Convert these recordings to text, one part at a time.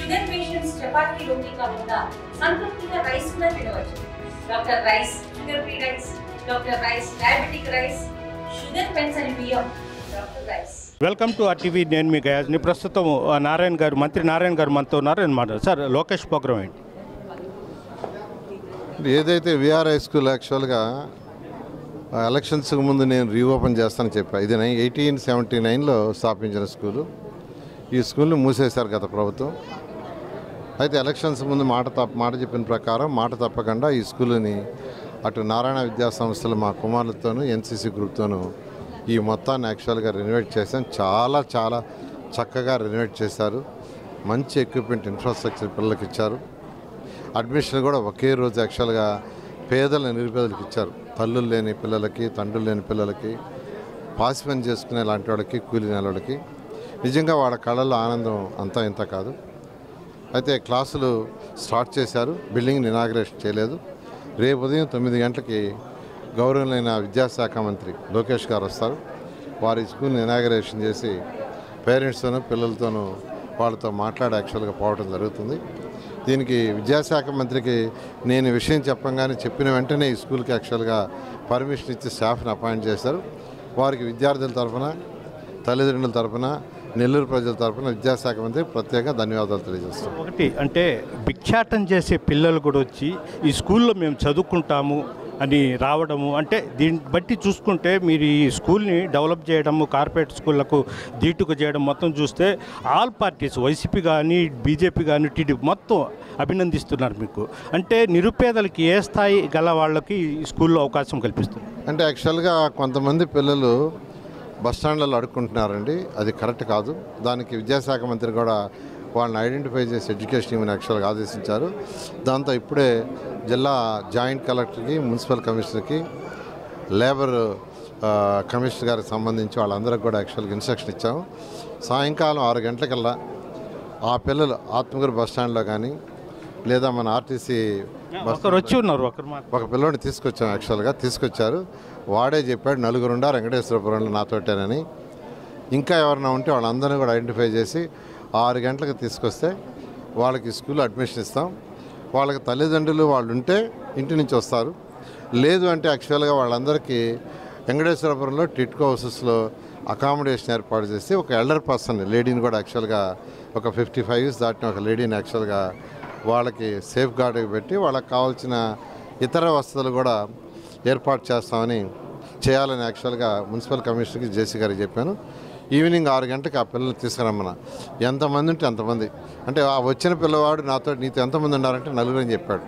Sugar patients chapati రోటీ కాకుండా సంతృప్తిగా rice కూడా తినవచ్చు. Doctor rice, sugar free rice, doctor rice, diabetic rice, sugar పెన్సని బియ్యం, doctor rice. Welcome to RTV. నేను మీ గయాజ్ని. ప్రస్తుతం నారాయణ గారు, మంత్రి నారాయణ గారు మనతో ఉన్నారు అన్నమాట. సార్, లోకేష్ ప్రోగ్రామ్ ఏంటి? ఏదైతే విఆర్ హై స్కూల్ యాక్చువల్గా ఎలక్షన్స్కి ముందు నేను రీఓపెన్ చేస్తానని చెప్పా. ఇది 1879లో స్థాపించిన స్కూలు. ఈ స్కూల్ని మూసేశారు గత ప్రభుత్వం. అయితే ఎలక్షన్స్ ముందు మాట చెప్పిన ప్రకారం మాట తప్పకుండా ఈ స్కూల్ని అటు నారాయణ విద్యా సంస్థలు మా కుమారులతోనూ ఎన్సీసీ గ్రూప్తోనూ ఈ మొత్తాన్ని యాక్చువల్గా రెనోవేట్ చేశాం. చాలా చాలా చక్కగా రెనోవేట్ చేశారు. మంచి ఎక్విప్మెంట్, ఇన్ఫ్రాస్ట్రక్చర్ పిల్లలకి ఇచ్చారు. అడ్మిషన్ కూడా ఒకే రోజు యాక్చువల్గా పేదల నిరుపేదలకు ఇచ్చారు. తల్లులు లేని పిల్లలకి, తండ్రులు లేని పిల్లలకి, పాసి పని చేసుకునే లాంటి వాళ్ళకి, కూలి నెలవాళ్ళకి నిజంగా వాళ్ళ కళల్లో ఆనందం అంతా ఇంత కాదు. అయితే క్లాసులు స్టార్ట్ చేశారు. బిల్డింగ్ని ఇనాగ్రేషన్ చేయలేదు. రేపు ఉదయం 9 గంటలకి గౌరవనీయులైన విద్యాశాఖ మంత్రి లోకేష్ గారు వస్తారు. వారి స్కూల్ని ఇనాగ్రేషన్ చేసి పేరెంట్స్తోనూ పిల్లలతోనూ వాళ్ళతో మాట్లాడి యాక్చువల్గా పోవడం జరుగుతుంది. దీనికి విద్యాశాఖ మంత్రికి నేను విషయం చెప్పంగానే చెప్పిన వెంటనే ఈ స్కూల్కి యాక్చువల్గా పర్మిషన్ ఇచ్చి స్టాఫ్ని అపాయింట్ చేశారు. వారికి విద్యార్థుల తరఫున, తల్లిదండ్రుల తరఫున, నెల్లూరు ప్రజల తరఫున విద్యాశాఖ మంత్రి ప్రత్యేక ధన్యవాదాలు తెలియజేస్తాం. ఒకటి అంటే భిక్షాటం చేసే పిల్లలు కూడా వచ్చి ఈ స్కూల్లో మేము చదువుకుంటాము అని రావడము, అంటే దీన్ని బట్టి చూసుకుంటే మీరు ఈ స్కూల్ని డెవలప్ చేయడము, కార్పొరేట్ స్కూళ్ళకు ధీటుగా చేయడం మొత్తం చూస్తే ఆల్ పార్టీస్, వైసీపీ కానీ, బీజేపీ కానీ, టీడీపీ మొత్తం అభినందిస్తున్నారు మీకు. అంటే నిరుపేదలకి ఏ స్థాయి గల వాళ్ళకి ఈ స్కూల్లో అవకాశం కల్పిస్తుంది? అంటే యాక్చువల్గా కొంతమంది పిల్లలు బస్టాండ్లలో అడుక్కుంటున్నారండి. అది కరెక్ట్ కాదు. దానికి విద్యాశాఖ మంత్రి కూడా వాళ్ళని ఐడెంటిఫై చేసి ఎడ్యుకేషన్ ఇవ్వని యాక్చువల్గా ఆదేశించారు. దాంతో ఇప్పుడే జిల్లా జాయింట్ కలెక్టర్కి, మున్సిపల్ కమిషనర్కి, లేబర్ కమిషనర్ గారికి సంబంధించి వాళ్ళందరికీ కూడా యాక్చువల్గా ఇన్స్ట్రక్షన్ ఇచ్చాము. సాయంకాలం 6 గంటలకల్లా ఆ పిల్లలు ఆత్మకూరు బస్టాండ్లో కానీ లేదా మన ఆర్టీసీ వచ్చి ఉన్నారు. ఒక పిల్లోని తీసుకొచ్చాము. యాక్చువల్గా తీసుకొచ్చారు. వాడే చెప్పాడు, 4 ఉండారు వెంకటేశ్వరపురంలో నాతోటేనని. ఇంకా ఎవరైనా ఉంటే వాళ్ళందరినీ కూడా ఐడెంటిఫై చేసి 6 గంటలకు తీసుకొస్తే వాళ్ళకి స్కూల్లో అడ్మిషన్ ఇస్తాం. వాళ్ళకి తల్లిదండ్రులు వాళ్ళు ఉంటే ఇంటి నుంచి వస్తారు. లేదు అంటే యాక్చువల్గా వాళ్ళందరికీ వెంకటేశ్వరపురంలో టిట్కో హౌసెస్లో అకామిడేషన్ ఏర్పాటు చేసి ఒక ఎల్డర్ పర్సన్ లేడీని కూడా యాక్చువల్గా ఒక 55 ఇయర్స్ దాటిన ఒక లేడీని యాక్చువల్గా వాళ్ళకి సేఫ్ గార్డ్కి పెట్టి వాళ్ళకి కావాల్సిన ఇతర వసతులు కూడా ఏర్పాటు చేయాలని యాక్చువల్గా మున్సిపల్ కమిషనర్కి జేసీ గారికి చెప్పాను. ఈవినింగ్ 6 గంటలకు ఆ పిల్లల్ని తీసుకురమ్మన్నా. ఎంతమంది ఉంటే అంతమంది. అంటే ఆ వచ్చిన పిల్లవాడు నీతో ఎంతమంది ఉన్నారంటే 4 అని చెప్పాడు.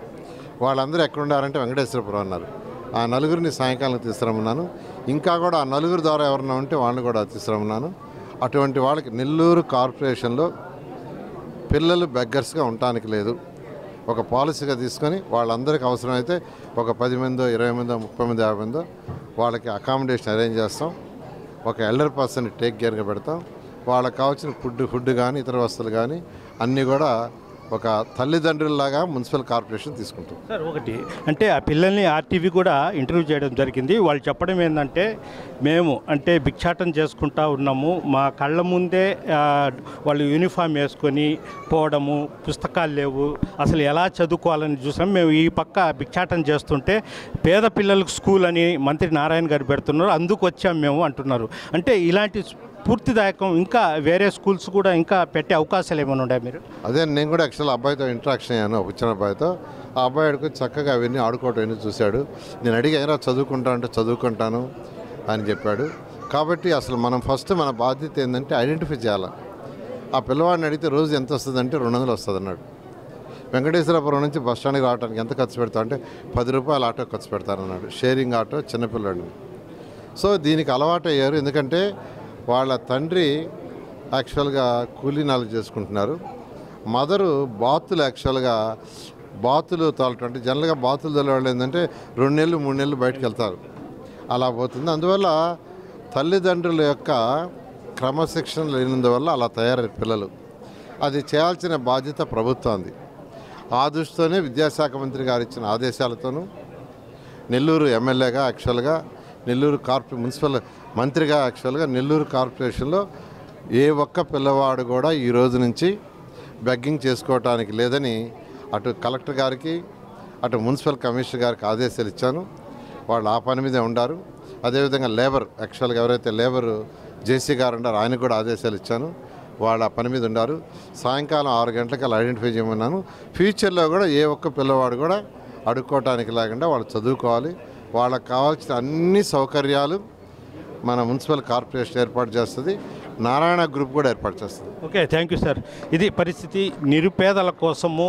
వాళ్ళందరూ ఎక్కడ ఉన్నారంటే వెంకటేశ్వరపురం అన్నారు. ఆ 4 సాయంకాలం తీసుకురమ్మన్నాను. ఇంకా కూడా ఆ 4 ద్వారా ఎవరన్నా ఉంటే వాళ్ళని కూడా తీసుకురమ్మన్నాను. అటువంటి వాళ్ళకి నెల్లూరు కార్పొరేషన్లో పిల్లలు బెగ్గర్స్గా ఉండటానికి లేదు. ఒక పాలసీగా తీసుకొని వాళ్ళందరికీ అవసరమైతే ఒక 10 మందో, 20 మందో, 30 మందో, 50 మందో వాళ్ళకి అకామిడేషన్ అరేంజ్ చేస్తాం. ఒక ఎల్డర్ పర్సన్ని టేక్ కేర్గా పెడతాం. వాళ్ళకి కావాల్సిన ఫుడ్ కానీ, ఇతర వస్తువులు కానీ అన్నీ కూడా ఒక తల్లిదండ్రులలాగా మున్సిపల్ కార్పొరేషన్ తీసుకుంటాం. సార్, ఒకటి అంటే ఆ పిల్లల్ని ఆర్టీవీ కూడా ఇంటర్వ్యూ చేయడం జరిగింది. వాళ్ళు చెప్పడం ఏంటంటే, మేము అంటే భిక్షాటం చేసుకుంటా ఉన్నాము, మా కళ్ళ ముందే వాళ్ళు యూనిఫామ్ వేసుకొని పోవడము, పుస్తకాలు లేవు, అసలు ఎలా చదువుకోవాలని చూసాం. మేము ఈ పక్క భిక్షాటం చేస్తుంటే పేద పిల్లలకు స్కూల్ అని మంత్రి నారాయణ గారు పెడుతున్నారు, అందుకు వచ్చాము మేము అంటున్నారు. అంటే ఇలాంటి పూర్తిదాయకం ఇంకా వేరే స్కూల్స్ కూడా ఇంకా పెట్టే అవకాశాలు ఏమైనా ఉన్నాయి మీరు? అదే నేను కూడా యాక్చువల్ అబ్బాయితో ఇంటరాక్షన్ అయ్యాను, వచ్చిన అబ్బాయితో. ఆ అబ్బాయి అడుగు చక్కగా అవన్నీ ఆడుకోవటం అన్నీ చూశాడు. నేను అడిగాను, చదువుకుంటా అంటే చదువుకుంటాను అని చెప్పాడు. కాబట్టి అసలు మనం ఫస్ట్ మన బాధ్యత ఏంటంటే ఐడెంటిఫై చేయాలి. ఆ పిల్లవాడిని అడిగితే రోజు ఎంత వస్తుందంటే 200 వస్తుంది అన్నాడు. వెంకటేశ్వరపురం నుంచి బస్ స్టాండ్కి రావడానికి ఎంత ఖర్చు పెడతా అంటే 10 రూపాయలు ఆటో ఖర్చు పెడతానన్నాడు. షేరింగ్ ఆటో, చిన్నపిల్లాడు. సో దీనికి అలవాటు అయ్యారు. ఎందుకంటే వాళ్ళ తండ్రి యాక్చువల్గా కూలీనాలు చేసుకుంటున్నారు. మదరు బాతులు యాక్చువల్గా బాతులు తోలటం, అంటే జనరల్గా బాతులు తోలేవాళ్ళు ఏంటంటే 2 నెలలు 3 నెలలు బయటకు వెళ్తారు, అలా పోతుంది. అందువల్ల తల్లిదండ్రుల యొక్క క్రమశిక్షణ లేనందువల్ల అలా తయారయ్యే పిల్లలు. అది చేయాల్సిన బాధ్యత ప్రభుత్వానికి. ఆ దృష్టితోనే విద్యాశాఖ మంత్రి గారు ఇచ్చిన ఆదేశాలతోనూ నెల్లూరు ఎమ్మెల్యేగా యాక్చువల్గా నెల్లూరు మున్సిపల్ మంత్రిగా యాక్చువల్గా నెల్లూరు కార్పొరేషన్లో ఏ ఒక్క పిల్లవాడు కూడా ఈ రోజు నుంచి బెగ్గింగ్ చేసుకోవటానికి లేదని అటు కలెక్టర్ గారికి అటు మున్సిపల్ కమిషనర్ గారికి ఆదేశాలు ఇచ్చాను. వాళ్ళు ఆ పని మీదే ఉండారు. అదేవిధంగా లేబర్ యాక్చువల్గా ఎవరైతే లేబర్ జేసీ గారు ఉండారో ఆయనకు కూడా ఆదేశాలు ఇచ్చాను. వాళ్ళు ఆ పని మీద ఉండారు. సాయంకాలం 6 గంటలకు అలా ఐడెంటిఫై చేయమన్నాను. ఫ్యూచర్లో కూడా ఏ ఒక్క పిల్లవాడు కూడా అడుక్కోవటానికి లేకుండా వాళ్ళు చదువుకోవాలి. వాళ్ళకి కావాల్సిన అన్ని సౌకర్యాలు మన మున్సిపల్ కార్పొరేషన్ ఏర్పాటు చేస్తుంది. నారాయణ గ్రూప్ కూడా ఏర్పాటు చేస్తుంది. Okay, thank you sir. ఇది పరిస్థితి. నిరుపేదల కోసము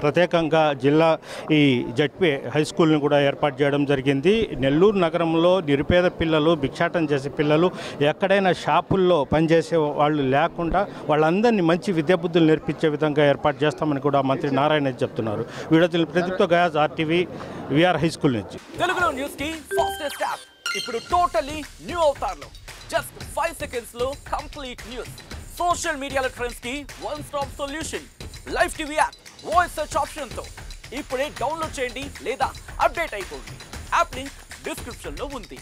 ప్రత్యేకంగా జిల్లా ఈ జడ్పీ హై స్కూల్ని కూడా ఏర్పాటు చేయడం జరిగింది. నెల్లూరు నగరంలో నిరుపేద పిల్లలు, భిక్షాటం చేసే పిల్లలు, ఎక్కడైనా షాపుల్లో పనిచేసే వాళ్ళు లేకుండా వాళ్ళందరినీ మంచి విద్యాబుద్ధులు నేర్పించే విధంగా ఏర్పాటు చేస్తామని కూడా మంత్రి నారాయణ చెప్తున్నారు. వీడియో ప్రదీప్తో Gayaz, RTV VR high school నుంచి. తెలుగులో న్యూస్కి ఫాస్టెస్ట్ యాప్ ఇప్పుడు టోటలీ న్యూ అవతార్లో జస్ట్ 5 సెకండ్స్ లో కంప్లీట్ న్యూస్. సోషల్ మీడియాలో ట్రెండ్స్ కి one stop solution. Live TV app voice search option తో ఇప్పుడే డౌన్లోడ్ చేయండి లేదా అప్డేట్ అయిపోండి. యాప్ లింక్ డిస్క్రిప్షన్ లో ఉంది.